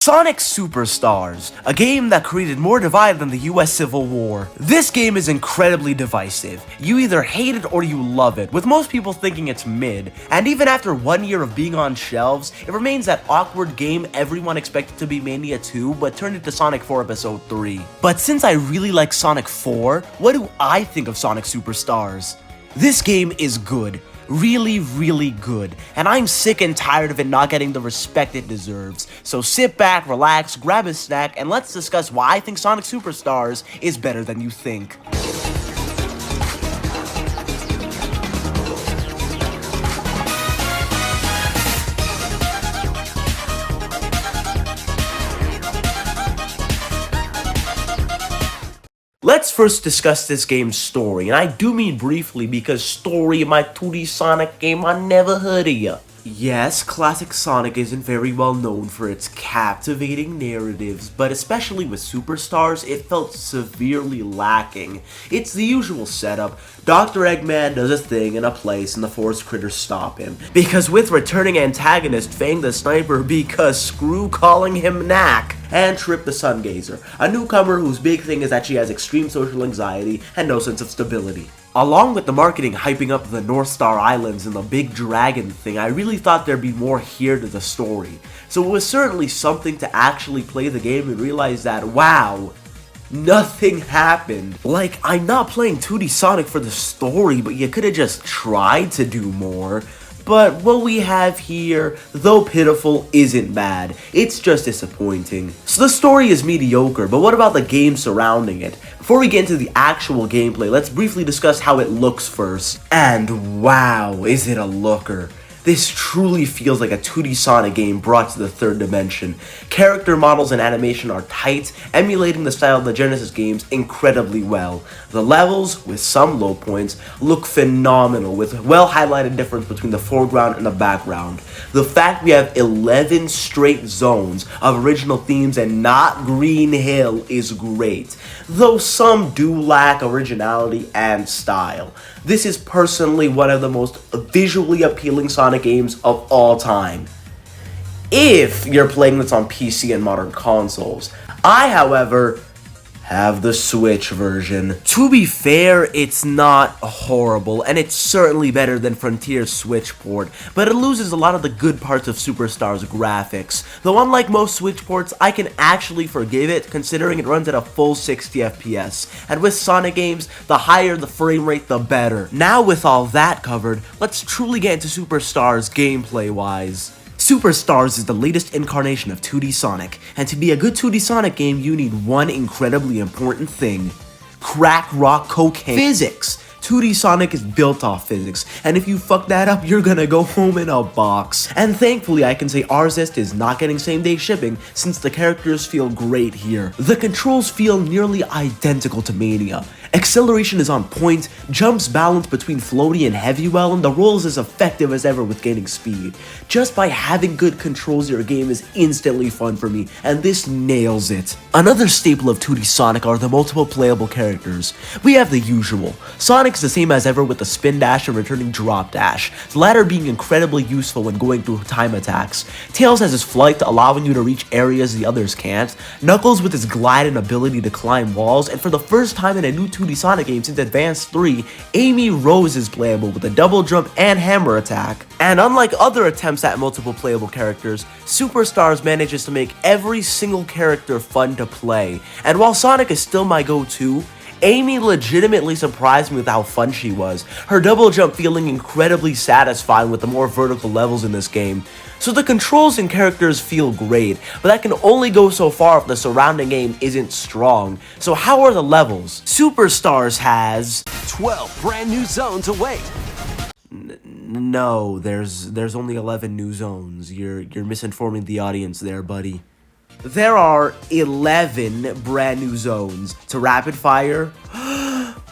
Sonic Superstars, a game that created more divide than the US Civil War. This game is incredibly divisive. You either hate it or you love it, with most people thinking it's mid. And even after 1 year of being on shelves, it remains that awkward game everyone expected to be Mania 2, but turned into Sonic 4 Episode 3. But since I really like Sonic 4, what do I think of Sonic Superstars? This game is good. Really good, and I'm sick and tired of it not getting the respect it deserves. So sit back, relax, grab a snack, and let's discuss why I think Sonic Superstars is better than you think. Let's first discuss this game's story, and I do mean briefly because story in my 2D Sonic game, I never heard of ya. Yes, classic Sonic isn't very well known for its captivating narratives, but especially with Superstars, it felt severely lacking. It's the usual setup. Dr. Eggman does a thing in a place and the forest critters stop him. Because with returning antagonist Fang the Sniper, because screw calling him Knack. And Trip the Sungazer, a newcomer whose big thing is that she has extreme social anxiety and no sense of stability. Along with the marketing hyping up the North Star Islands and the big dragon thing, I really thought there'd be more here to the story. So it was certainly something to actually play the game and realize that, wow, nothing happened. Like, I'm not playing 2D Sonic for the story, but you could've just tried to do more. But what we have here, though pitiful, isn't bad. It's just disappointing. So the story is mediocre, but what about the game surrounding it? Before we get into the actual gameplay, let's briefly discuss how it looks first. And wow, is it a looker. This truly feels like a 2D Sonic game brought to the third dimension. Character models and animation are tight, emulating the style of the Genesis games incredibly well. The levels, with some low points, look phenomenal, with a well-highlighted difference between the foreground and the background. The fact we have 11 straight zones of original themes and not Green Hill is great, though some do lack originality and style. This is personally one of the most visually appealing Sonic games of all time, if you're playing this on PC and modern consoles. I, however, have the Switch version. To be fair, it's not horrible, and it's certainly better than Frontier's Switch port, but it loses a lot of the good parts of Superstars graphics. Though unlike most Switch ports, I can actually forgive it, considering it runs at a full 60 FPS, and with Sonic games, the higher the frame rate, the better. Now with all that covered, let's truly get into Superstars gameplay-wise. Superstars is the latest incarnation of 2D Sonic, and to be a good 2D Sonic game, you need one incredibly important thing: crack rock cocaine physics. 2D Sonic is built off physics, and if you fuck that up, you're gonna go home in a box. And thankfully, I can say Arzest is not getting same-day shipping, since the characters feel great here. The controls feel nearly identical to Mania. Acceleration is on point, jumps balance between floaty and heavy well, and the roll is as effective as ever with gaining speed. Just by having good controls, your game is instantly fun for me, and this nails it. Another staple of 2D Sonic are the multiple playable characters. We have the usual. Sonic's the same as ever with the spin dash and returning drop dash, the latter being incredibly useful when going through time attacks. Tails has his flight, allowing you to reach areas the others can't. Knuckles with his glide and ability to climb walls, and for the first time in a new 2D Sonic game since Advance 3, Amy Rose is playable with a double jump and hammer attack. And unlike other attempts at multiple playable characters, Superstars manages to make every single character fun to play. And while Sonic is still my go-to, Amy legitimately surprised me with how fun she was, her double jump feeling incredibly satisfying with the more vertical levels in this game. So the controls and characters feel great, but that can only go so far if the surrounding game isn't strong. So how are the levels? Superstars has 12 brand new zones await. No, there's only 11 new zones. You're misinforming the audience there, buddy. There are 11 brand new zones to Rapid Fire,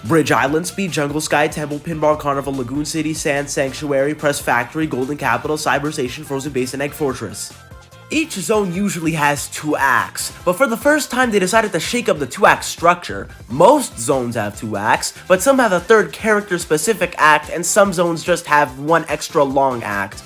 Bridge Island, Speed, Jungle Sky, Temple, Pinball Carnival, Lagoon City, Sand Sanctuary, Press Factory, Golden Capital, Cyber Station, Frozen Base, and Egg Fortress. Each zone usually has 2 acts, but for the first time they decided to shake up the 2-act structure. Most zones have 2 acts, but some have a third character-specific act, and some zones just have one extra long act.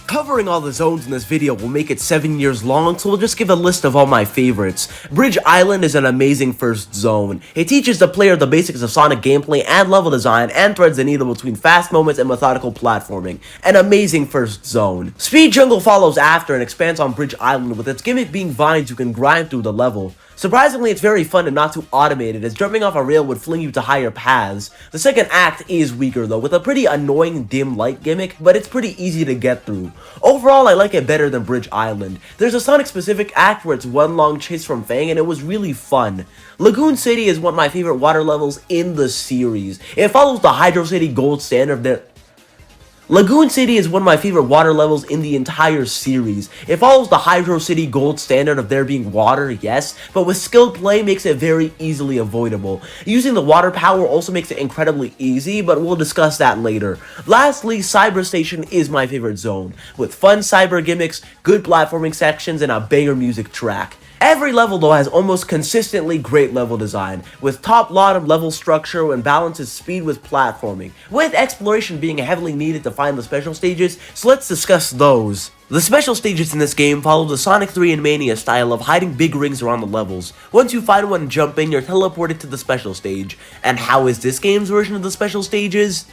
Covering all the zones in this video will make it 7 years long, so we'll just give a list of all my favorites. Bridge Island is an amazing first zone. It teaches the player the basics of Sonic gameplay and level design, and threads the needle between fast moments and methodical platforming. An amazing first zone. Speed Jungle follows after and expands on Bridge Island, with its gimmick being vines you can grind through the level. Surprisingly, it's very fun and not too automated, as jumping off a rail would fling you to higher paths. The second act is weaker though, with a pretty annoying dim light gimmick, but it's pretty easy to get through. Overall, I like it better than Bridge Island. There's a Sonic specific act where it's one long chase from Fang, and it was really fun. Lagoon City is one of my favorite water levels in the series. It follows the Hydro City gold standard there. Lagoon City is one of my favorite water levels in the entire series. It follows the Hydro City gold standard of there being water, yes, but with skilled play makes it very easily avoidable. Using the water power also makes it incredibly easy, but we'll discuss that later. Lastly, Cyber Station is my favorite zone, with fun cyber gimmicks, good platforming sections, and a banger music track. Every level though has almost consistently great level design, with top-bottom level structure and balances speed with platforming, with exploration being heavily needed to find the special stages, so let's discuss those. The special stages in this game follow the Sonic 3 and Mania style of hiding big rings around the levels. Once you find one and jump in, you're teleported to the special stage. And how is this game's version of the special stages?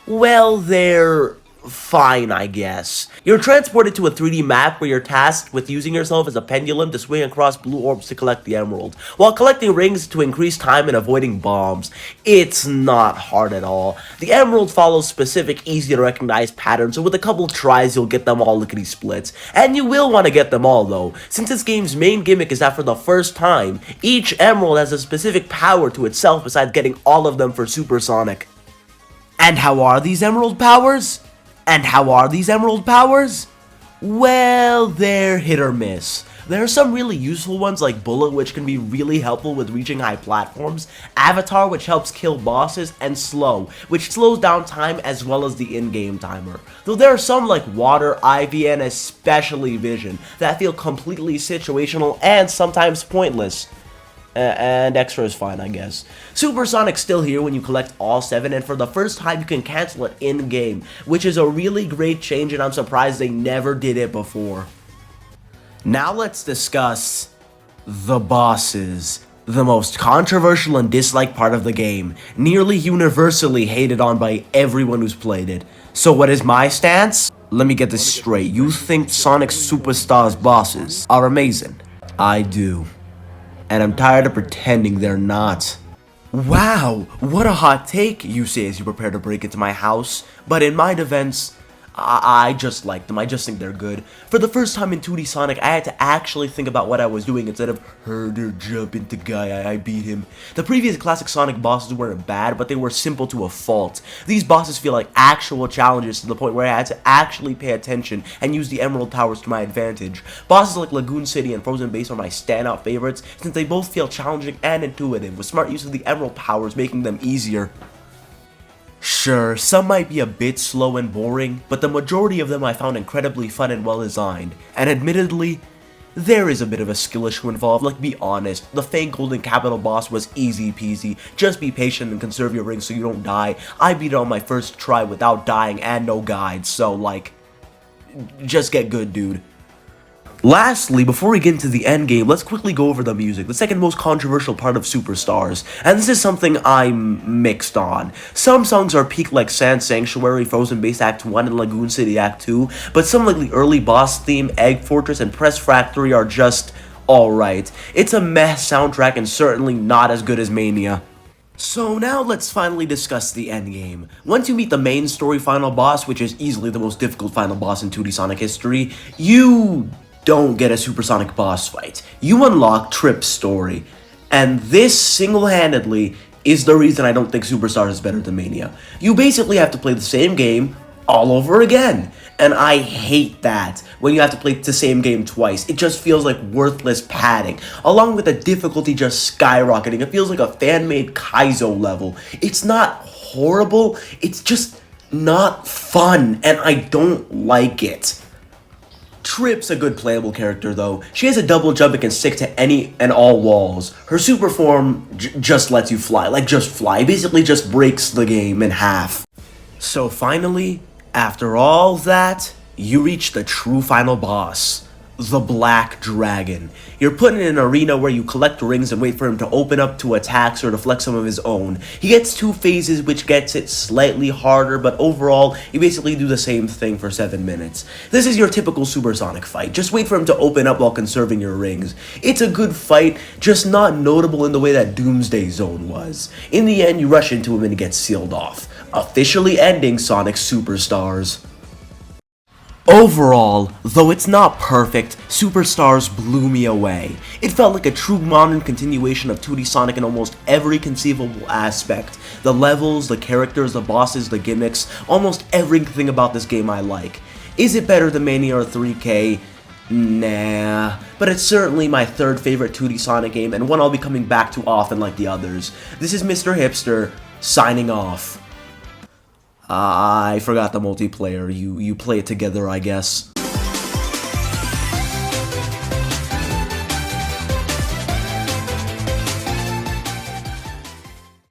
Well, they're fine, I guess. You're transported to a 3D map where you're tasked with using yourself as a pendulum to swing across blue orbs to collect the emerald, while collecting rings to increase time and avoiding bombs. It's not hard at all. The emerald follows specific, easy to recognize patterns, so with a couple tries you'll get them all lickety-splits. And you will want to get them all though, since this game's main gimmick is that for the first time, each emerald has a specific power to itself besides getting all of them for Super Sonic. And how are these emerald powers? Well, they're hit or miss. There are some really useful ones like Bullet, which can be really helpful with reaching high platforms, Avatar, which helps kill bosses, and Slow, which slows down time as well as the in-game timer. Though there are some like Water, Ivy, and especially Vision that feel completely situational and sometimes pointless. And extra is fine, I guess. Super Sonic's still here when you collect all 7, and for the first time you can cancel it in-game, which is a really great change, and I'm surprised they never did it before. Now let's discuss the bosses. The most controversial and disliked part of the game, nearly universally hated on by everyone who's played it. So what is my stance? Let me get this straight. You think Sonic Superstars bosses are amazing? I do. And I'm tired of pretending they're not. Wow, what a hot take, you say as you prepare to break into my house. But in my defense, I just like them. I just think they're good. For the first time in 2D Sonic, I had to actually think about what I was doing instead of herder jump into guy, I beat him. The previous classic Sonic bosses weren't bad, but they were simple to a fault. These bosses feel like actual challenges to the point where I had to actually pay attention and use the emerald powers to my advantage. Bosses like Lagoon City and Frozen Base are my standout favorites, since they both feel challenging and intuitive, with smart use of the emerald powers making them easier. Sure, some might be a bit slow and boring, but the majority of them I found incredibly fun and well designed. And admittedly, there is a bit of a skill issue involved. Like, be honest, the Fang Golden Capital boss was easy peasy. Just be patient and conserve your rings so you don't die. I beat it on my first try without dying and no guides, so like, just get good, dude. Lastly, before we get into the endgame, let's quickly go over the music, the second most controversial part of Superstars, and this is something I'm mixed on. Some songs are peak like Sand Sanctuary, Frozen Base Act 1, and Lagoon City Act 2, but some like the early boss theme, Egg Fortress, and Press Factory are just alright. It's a mess soundtrack and certainly not as good as Mania. So now let's finally discuss the endgame. Once you meet the main story final boss, which is easily the most difficult final boss in 2D Sonic history, you don't get a supersonic boss fight. You unlock Trip's story. And this single-handedly is the reason I don't think Superstars is better than Mania. You basically have to play the same game all over again. And I hate that, when you have to play the same game twice. It just feels like worthless padding. Along with the difficulty just skyrocketing, it feels like a fan-made Kaizo level. It's not horrible, it's just not fun, and I don't like it. Trip's a good playable character though. She has a double jump and can stick to any and all walls. Her super form just lets you fly, like just fly. Basically just breaks the game in half. So finally, after all that, you reach the true final boss, the Black Dragon. You're put in an arena where you collect rings and wait for him to open up to attacks or to flex some of his own. He gets 2 phases, which gets it slightly harder, but overall, you basically do the same thing for 7 minutes. This is your typical Supersonic fight. Just wait for him to open up while conserving your rings. It's a good fight, just not notable in the way that Doomsday Zone was. In the end, you rush into him and he gets sealed off, officially ending Sonic Superstars. Overall, though it's not perfect, Superstars blew me away. It felt like a true modern continuation of 2D Sonic in almost every conceivable aspect. The levels, the characters, the bosses, the gimmicks, almost everything about this game I like. Is it better than Mania or 3K? Nah, but it's certainly my 3rd favorite 2D Sonic game and one I'll be coming back to often like the others. This is Mr. Hipster, signing off. I forgot the multiplayer. You play it together, I guess.